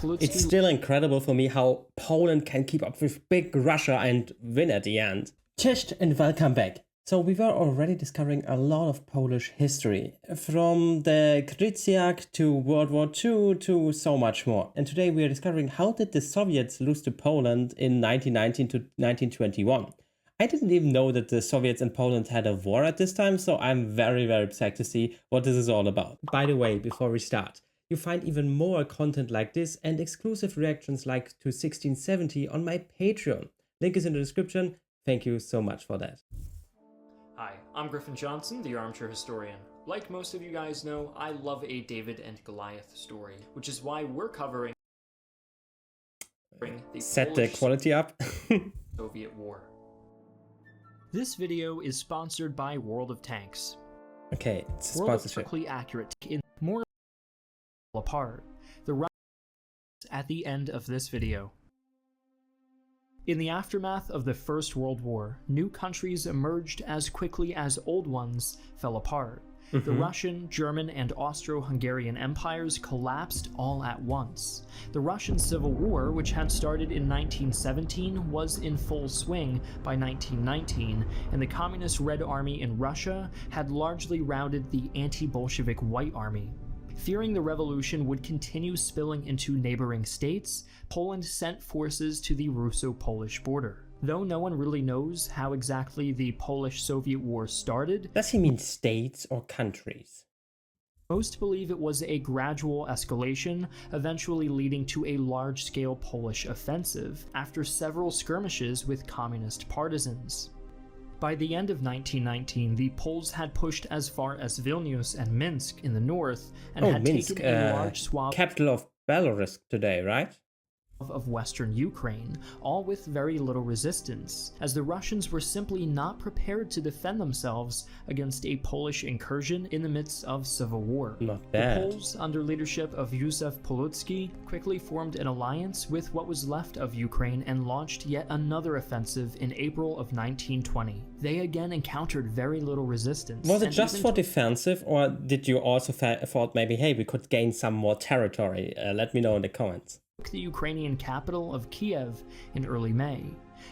It's still incredible for me how Poland can keep up with big Russia and win at the end. Cześć and welcome back. So we were already discovering a lot of Polish history, from the Krycjak to World War II to so much more. And today we are discovering how did the Soviets lose to Poland in 1919 to 1921. I didn't even know that the Soviets and Poland had a war at this time, so I'm very psyched to see what this is all about. By the way, before we start, you find even more content like this and exclusive reactions like to 1670 on my Patreon. Link is in the description. Thank you so much for that. Hi, I'm Griffin Johnson, the Armchair Historian. Like most of you guys know, I love a David and Goliath story, which is why we're covering the Set the quality up. Soviet War. This video is sponsored by World of Tanks. Okay, it's a World of sponsorship. quickly accurate in more apart. The Russians at the end of this video. In the aftermath of the First World War, new countries emerged as quickly as old ones fell apart. The Russian, German, and Austro-Hungarian empires collapsed all at once. The Russian Civil War, which had started in 1917, was in full swing by 1919, and the Communist Red Army in Russia had largely routed the anti-Bolshevik White Army. Fearing the revolution would continue spilling into neighboring states, Poland sent forces to the Russo-Polish border. Though no one really knows how exactly the Polish-Soviet War started, Does he mean states or countries? most believe it was a gradual escalation, eventually leading to a large-scale Polish offensive after several skirmishes with communist partisans. By the end of 1919, the Poles had pushed as far as Vilnius and Minsk in the north and had Minsk, taken a large swath capital of Belarus today, right? of western Ukraine, all with very little resistance, as the Russians were simply not prepared to defend themselves against a Polish incursion in the midst of civil war. Not bad. The Poles, under leadership of Józef Piłsudski, quickly formed an alliance with what was left of Ukraine and launched yet another offensive in April of 1920. They again encountered very little resistance. Was it and just even for defensive, or did you also thought maybe, hey, we could gain some more territory? Let me know in the comments. took the Ukrainian capital of Kiev in early May,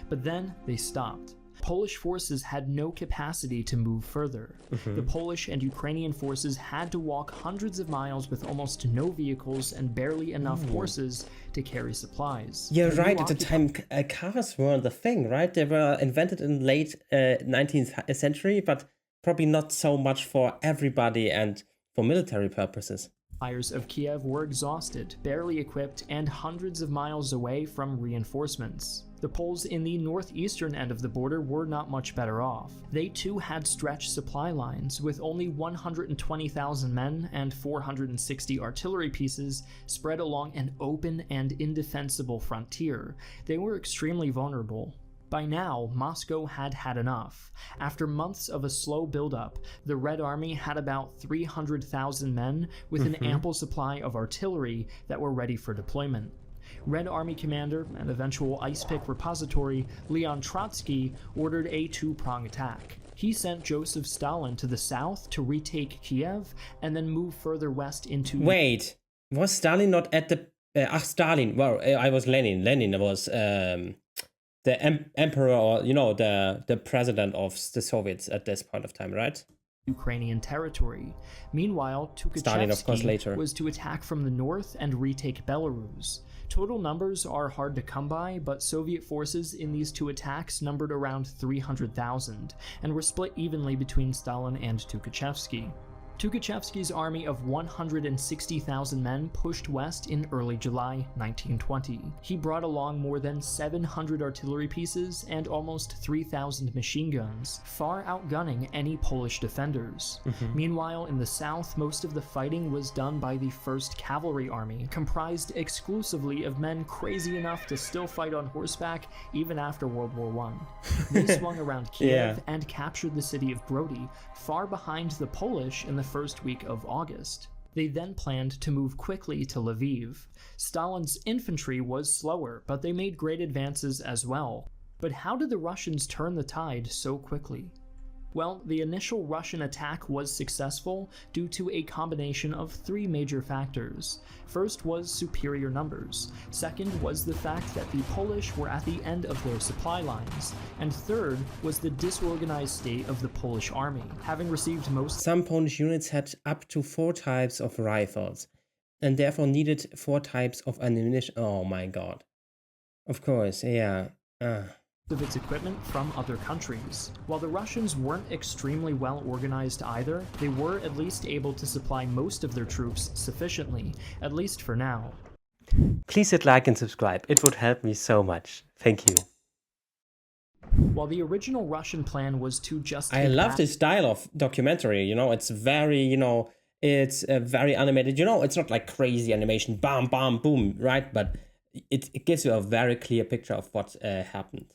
but then they stopped. Polish forces had no capacity to move further. The Polish and Ukrainian forces had to walk hundreds of miles with almost no vehicles and barely enough horses to carry supplies. You're The right, new at the time cars weren't the thing, right? They were invented in late 19th century, but probably not so much for everybody and for military purposes. Occupiers of Kiev were exhausted, barely equipped, and hundreds of miles away from reinforcements. The Poles in the northeastern end of the border were not much better off. They too had stretched supply lines, with only 120,000 men and 460 artillery pieces spread along an open and indefensible frontier. They were extremely vulnerable. By now, Moscow had had enough. After months of a slow buildup, the Red Army had about 300,000 men with an ample supply of artillery that were ready for deployment. Red Army commander and eventual ice pick repository Leon Trotsky ordered a two-prong attack. He sent Joseph Stalin to the south to retake Kiev and then move further west into... Wait, was Stalin not at the... Stalin, well, I was Lenin. Lenin was... the emperor, or the president of the Soviets at this point of time, right? Ukrainian territory. Meanwhile, Stalin, of course, later. Tukhachevsky was to attack from the north and retake Belarus. Total numbers are hard to come by, but Soviet forces in these two attacks numbered around 300,000 and were split evenly between Stalin and Tukhachevsky. Tukhachevsky's army of 160,000 men pushed west in early July 1920. He brought along more than 700 artillery pieces and almost 3,000 machine guns, far outgunning any Polish defenders. Meanwhile, in the south, most of the fighting was done by the 1st Cavalry Army, comprised exclusively of men crazy enough to still fight on horseback even after World War I. They swung around Kiev and captured the city of Brody, far behind the Polish in the first week of August. They then planned to move quickly to Lviv. Stalin's infantry was slower, but they made great advances as well. But how did the Russians turn the tide so quickly? Well, the initial Russian attack was successful due to a combination of three major factors. First was superior numbers, second was the fact that the Polish were at the end of their supply lines, and third was the disorganized state of the Polish army, having received most. Some Polish units had up to 4 types of rifles, and therefore needed 4 types of ammunition. Oh my god. Of course, yeah. Of its equipment from other countries. While the Russians weren't extremely well organized either, they were at least able to supply most of their troops sufficiently, at least for now. Please hit like and subscribe, it would help me so much. Thank you. While the original Russian plan was to just... I love this style of documentary, you know, it's very, you know, it's very animated. You know, it's not like crazy animation, bam, bam, boom, right? But it gives you a very clear picture of what happened.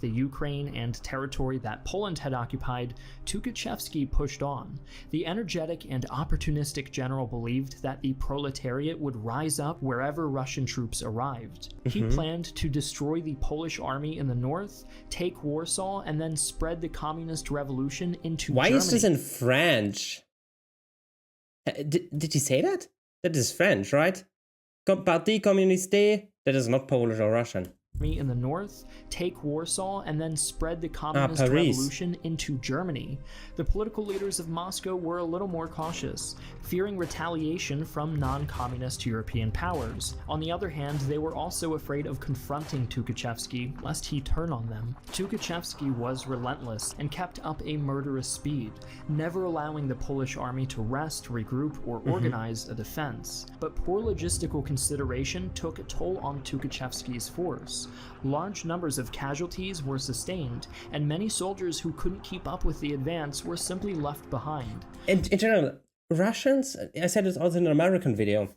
The Ukraine and territory that Poland had occupied, Tukhachevsky pushed on. The energetic and opportunistic general believed that the proletariat would rise up wherever Russian troops arrived. He planned to destroy the Polish army in the north, take Warsaw, and then spread the communist revolution into Germany. Why is this in French? Did he say that? That is French, right? Parti communiste? That is not Polish or Russian. In the north, take Warsaw, and then spread the communist revolution into Germany. The political leaders of Moscow were a little more cautious, fearing retaliation from non-communist European powers. On the other hand, they were also afraid of confronting Tukhachevsky, lest he turn on them. Tukhachevsky was relentless and kept up a murderous speed, never allowing the Polish army to rest, regroup, or organize a defense. But poor logistical consideration took a toll on Tukhachevsky's force. Large numbers of casualties were sustained, and many soldiers who couldn't keep up with the advance were simply left behind. In general, Russians, I said this also in an American video,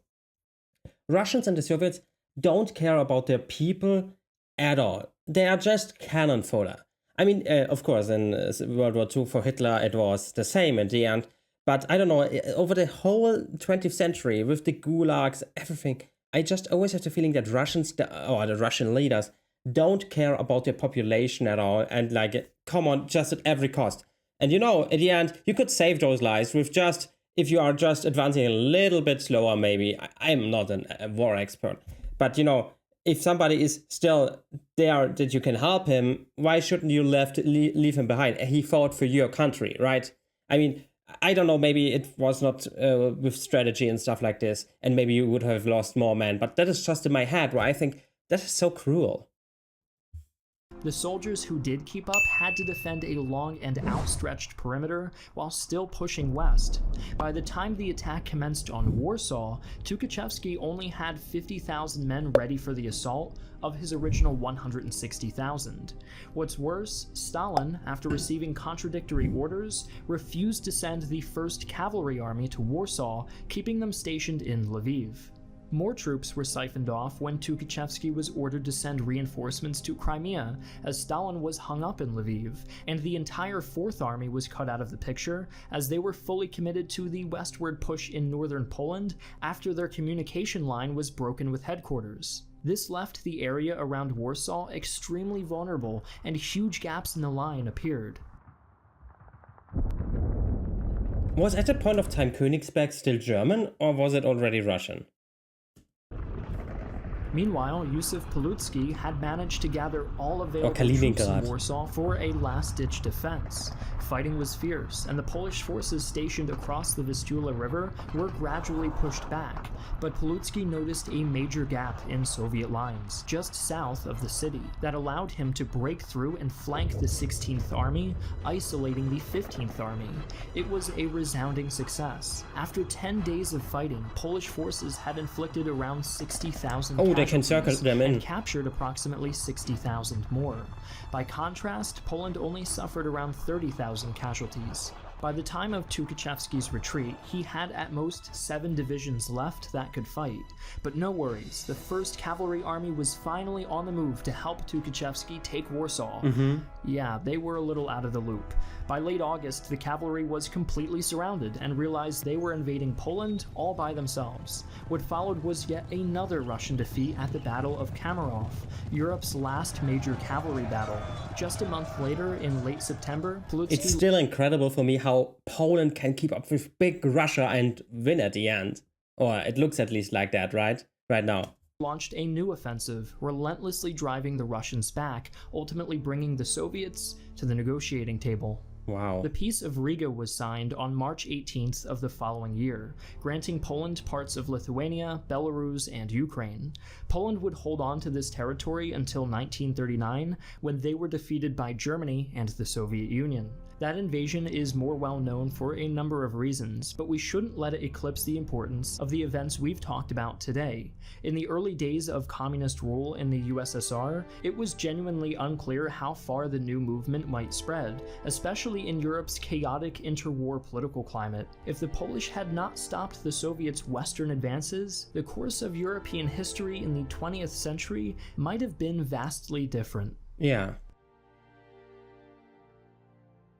Russians and the Soviets don't care about their people at all. They are just cannon fodder. I mean, of course, in World War II for Hitler, it was the same in the end. But I don't know, over the whole 20th century, with the gulags, everything, I just always have the feeling that Russians, or the Russian leaders, don't care about their population at all, and like, come on, just at every cost. And you know, at the end, you could save those lives with just, if you are just advancing a little bit slower, maybe. I'm not a war expert, but you know, if somebody is still there that you can help him, why shouldn't you leave him behind? He fought for your country, right? I mean, I don't know, maybe it was not with strategy and stuff like this, and maybe you would have lost more men, but that is just in my head where I think that is so cruel. The soldiers who did keep up had to defend a long and outstretched perimeter while still pushing west. By the time the attack commenced on Warsaw, Tukhachevsky only had 50,000 men ready for the assault of his original 160,000. What's worse, Stalin, after receiving contradictory orders, refused to send the 1st Cavalry Army to Warsaw, keeping them stationed in Lviv. More troops were siphoned off when Tukhachevsky was ordered to send reinforcements to Crimea, as Stalin was hung up in Lviv, and the entire 4th Army was cut out of the picture, as they were fully committed to the westward push in northern Poland after their communication line was broken with headquarters. This left the area around Warsaw extremely vulnerable, and huge gaps in the line appeared. Was at that point of time Königsberg still German, or was it already Russian? Meanwhile, Yusuf Palutsky had managed to gather all available troops in Warsaw for a last-ditch defense. Fighting was fierce, and the Polish forces stationed across the Vistula River were gradually pushed back, but Palutsky noticed a major gap in Soviet lines, just south of the city, that allowed him to break through and flank the 16th Army, isolating the 15th Army. It was a resounding success. After 10 days of fighting, Polish forces had inflicted around 60,000 they can circle them in. And captured approximately 60,000 more. By contrast, Poland only suffered around 30,000 casualties. By the time of Tukhachevsky's retreat, he had at most 7 divisions left that could fight. But no worries, the 1st Cavalry Army was finally on the move to help Tukhachevsky take Warsaw. Yeah, they were a little out of the loop. By late August, the cavalry was completely surrounded and realized they were invading Poland all by themselves. What followed was yet another Russian defeat at the Battle of Kamarov, Europe's last major cavalry battle. Just a month later, in late September, Palutsky... It's still incredible for me how Poland can keep up with big Russia and win at the end. Or it looks at least like that, right? Right now. Launched a new offensive, relentlessly driving the Russians back, ultimately bringing the Soviets to the negotiating table. Wow. The Peace of Riga was signed on March 18th of the following year, granting Poland parts of Lithuania, Belarus, and Ukraine. Poland would hold on to this territory until 1939, when they were defeated by Germany and the Soviet Union. That invasion is more well known for a number of reasons, but we shouldn't let it eclipse the importance of the events we've talked about today. In the early days of communist rule in the USSR, it was genuinely unclear how far the new movement might spread, especially in Europe's chaotic interwar political climate. If the Polish had not stopped the Soviets' Western advances, the course of European history in the 20th century might have been vastly different. Yeah.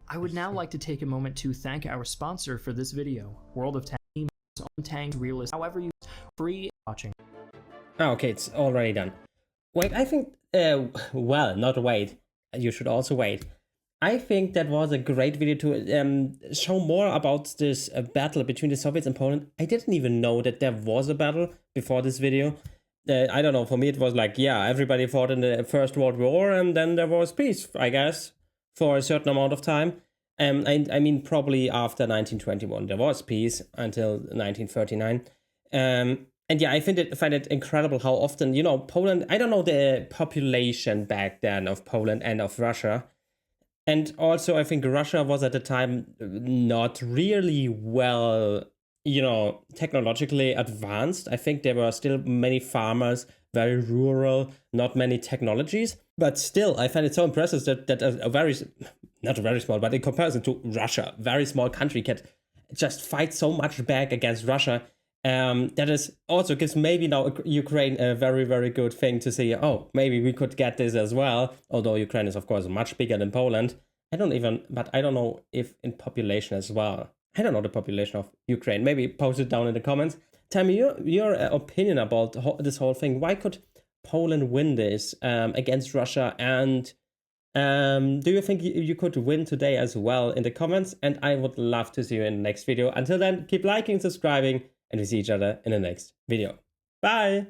I would now like to take a moment to thank our sponsor for this video, World of Tanks, on Tanks Realist, however you free watching. Oh, okay, it's already done. Wait, I think, well, not wait, you should also wait. I think that was a great video to show more about this battle between the Soviets and Poland. I didn't even know that there was a battle before this video. I don't know, for me it was like, yeah, everybody fought in the First World War and then there was peace, I guess, for a certain amount of time. I mean, probably after 1921 there was peace until 1939. And yeah, I find it incredible how often, you know, Poland, I don't know the population back then of Poland and of Russia. And also, I think Russia was at the time not really well, you know, technologically advanced. I think there were still many farmers, very rural, not many technologies. But still, I find it so impressive that a very, not very small, but in comparison to Russia, very small country can just fight so much back against Russia. That is also gives maybe now Ukraine a very, very good thing to see. Oh, maybe we could get this as well. Although Ukraine is, of course, much bigger than Poland. I don't know if in population as well. I don't know the population of Ukraine. Maybe post it down in the comments. Tell me your opinion about this whole thing. Why could Poland win this against Russia? And do you think you could win today as well in the comments? And I would love to see you in the next video. Until then, keep liking, subscribing, and we see each other in the next video. Bye!